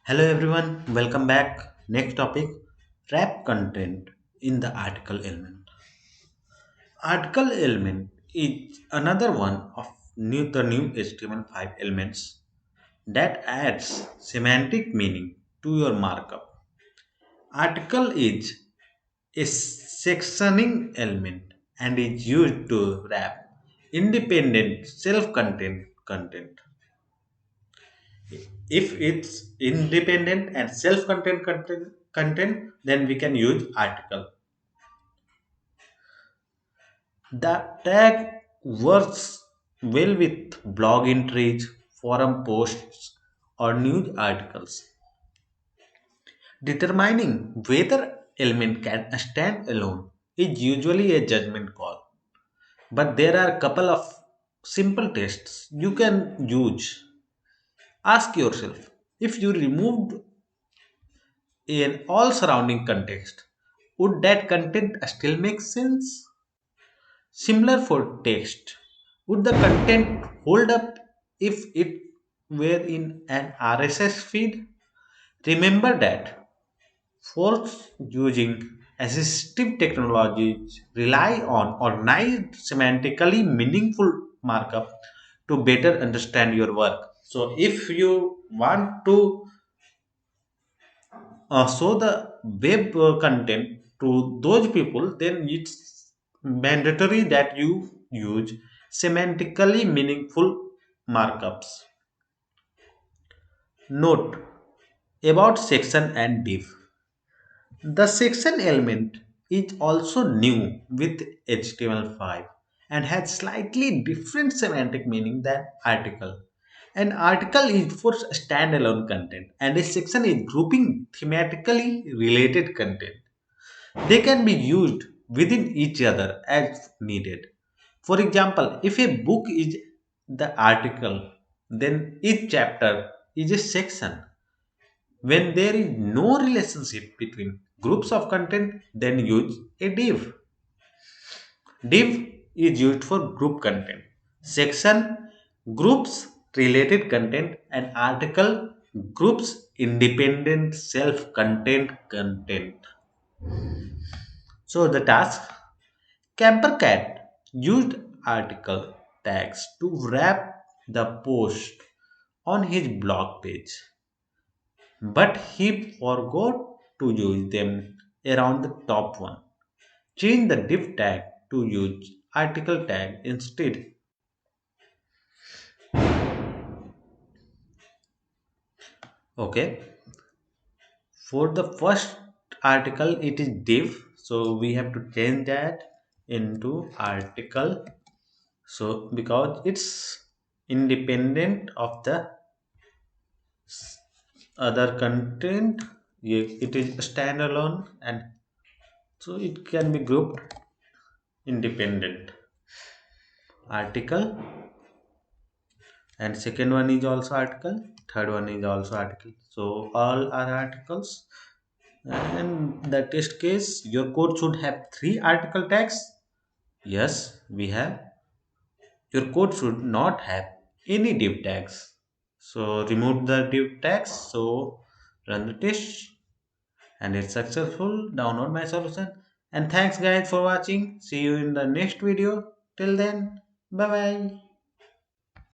Hello everyone, welcome back. Next topic wrap content in the article element. Article element is another one of the new HTML5 elements that adds semantic meaning to your markup. Article is a sectioning element and is used to wrap independent self-contained content. If it's independent and self-contained content, then we can use article. The tag works well with blog entries, forum posts, or news articles. Determining whether element can stand alone is usually a judgment call, but there are a couple of simple tests you can use. Ask yourself, if you removed in all surrounding context, would that content still make sense? Similar for text. Would the content hold up if it were in an RSS feed? Remember that folks using assistive technologies rely on organized, semantically meaningful markup to better understand your work. So, if you want to show the web content to those people, then it's mandatory that you use semantically meaningful markups. Note about section and div. The section element is also new with HTML5 and has slightly different semantic meaning than article. An article is for standalone content and a section is grouping thematically related content. They can be used within each other as needed. For example, if a book is the article, then each chapter is a section. When there is no relationship between groups of content, then use a div. Div is used for group content. Section groups related content and article groups independent self-contained content. So the task Campercat used article tags to wrap the post on his blog page, but he forgot to use them around the top one. Change the div tag to use article tag instead. Okay, for the first article it is div, so we have to change that into article. So because it's independent of the other content, it is standalone and so it can be grouped independent article, and second one is also article, third one is also article, so all are articles. And the test case, your code should have three article tags. Yes, we have. Your code should not have any div tags, so remove the div tags. So run the test and it's successful. Download my solution. And thanks guys for watching. See you in the next video. Till then, bye bye.